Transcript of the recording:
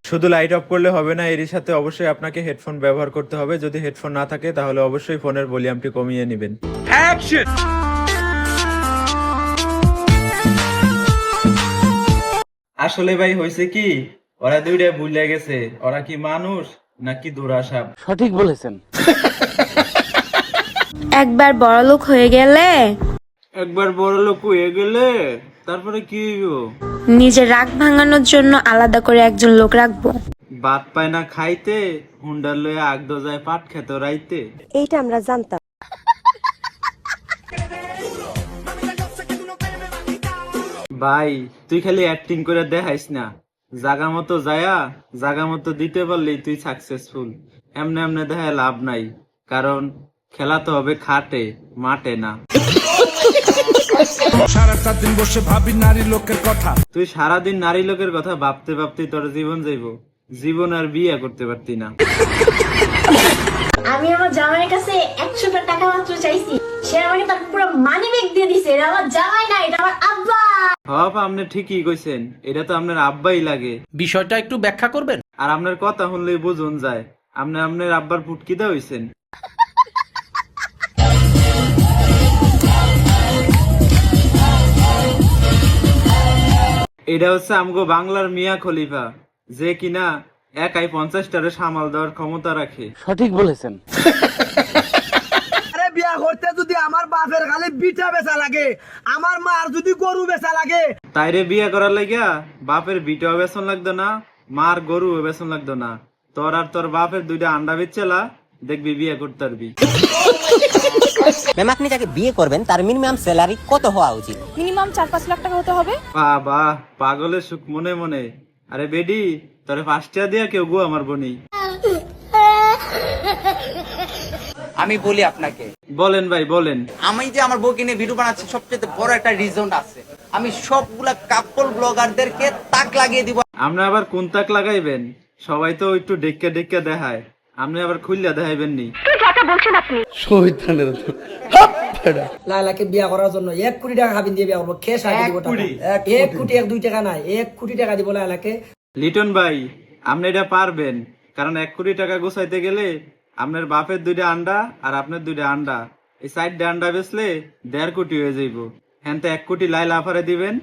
শুধু light off করলে হবে না, এর সাথে অবশ্যই আপনাকে হেডফোন ব্যবহার করতে হবে। যদি হেডফোন না থাকে তাহলে অবশ্যই ফোনের ভলিউমটি কমিয়ে নেবেন। আসলে ভাই হয়েছে কি, ওরা দুইটা ভুলে গেছে ওরা কি মানুষ নাকি দুরাসাপ। সঠিক বলেছেন। একবার বড়লোক হয়ে গেলে একবার বড় লোক হয়ে গেলে তারপরে কি হইব? নিজের রাগ ভাঙানোর জন্য আলাদা করে একজন লোক রাখবো। বাত পায় না খাইতে, হুন্ডার লয়ে আগদ যায় পাট খেত রাইতে। এইটা আমরা জানতাম। ভাই তুই খালি অ্যাক্টিং করে দেখাইস না, জাগা মতো যায়া জাগা মতো দিতে পারলেই তুই সাকসেসফুল। এমনে এমনে দেখায় লাভ নাই, কারণ খেলা তো হবে খাটে মাঠে না। সারাটা দিন বসে ভাবি নারী লোকের কথা। তুই সারাদিন নারী লোকের কথা ভাবতে ভাবতে তোর জীবন যাইব, জীবন আর বিয়ে করতে পারতি না। আমি আমার জামাইয়ের কাছে 100টা টাকা মাত্র চাইছি, সে আমাকে তার পুরো মানি ব্যাগ দিয়ে দিছে। এটা আমার জামাই না, এটা আমার আব্বা। বাবা আপনি ঠিকই কইছেন, এটা তো আপনার আব্বাই লাগে। বিষয়টা একটু ব্যাখ্যা করবেন? আর আপনার কথা শুনলেই বুঝুন যায় আপনি আপনার আব্বার পুটকিদা হইছেন। এটা হচ্ছে আমগো বাংলার মিয়া খলিফা, যে কিনা একাই 50টারে সামাল দেওয়ার ক্ষমতা রাখে। সঠিক বলেছেন। আরে বিয়া করতে যদি আমার বাপের খালি বিটা বেচা লাগে, আমার মার যদি গরু বেচা লাগে, তাইরে বিয়ে করার লাগিয়া বাপের বিটাও বেতন লাগতো না, মার গরু বেতন লাগতো না। তোর আর তোর বাপের দুইটা আন্ডা বেচেলা দেখবি বিয়ে করতে পারবি। ম্যাম আপনি যাকে বিয়ে করবেন তার মিনিমাম স্যালারি কত হওয়া উচিত? মিনিমাম 4-5 লাখ টাকা হতে হবে। বাবা পাগলের সুখ মনে মনে। আরে বেডি তোরে 5টা দিয়া কেউ গো আমার বনি। আমি বলি আপনাকে, বলেন ভাই বলেন। আমি যে আমার বউকে নিয়ে ভিডিও বানাচ্ছি সবচেয়ে বড় একটা রিজন আছে। আমি সবগুলা কাপল ব্লগারদেরকে তাক লাগিয়ে দিব। আপনি আবার কোন তাক লাগাইবেন? সবাই তো একটু ডেক্কা ডেক্কা দেখায়, আপনি আবার খুললা দেখাইবেন নি? লালাকে বিয়া করার জন্য 1 কোটি টাকা খাবিন দিয়ে বিয়া করবো। কে সাহায্য দিব? 1 কোটি 1-2 টাকা নাই, 1 কোটি টাকা দিব লালাকে। লিটন ভাই আপনি এটা পারবেন, কারণ 1 কোটি টাকা গোছাইতে গেলে আপনার বাপের 2টা আন্ডা আর আপনার 2টা আন্ডা, এই 4টা আন্ডা বেচলে 1.5 কোটি হয়ে যাইব। হ্যাঁ তো 1 কোটি লাইলা আফারে দিবেন।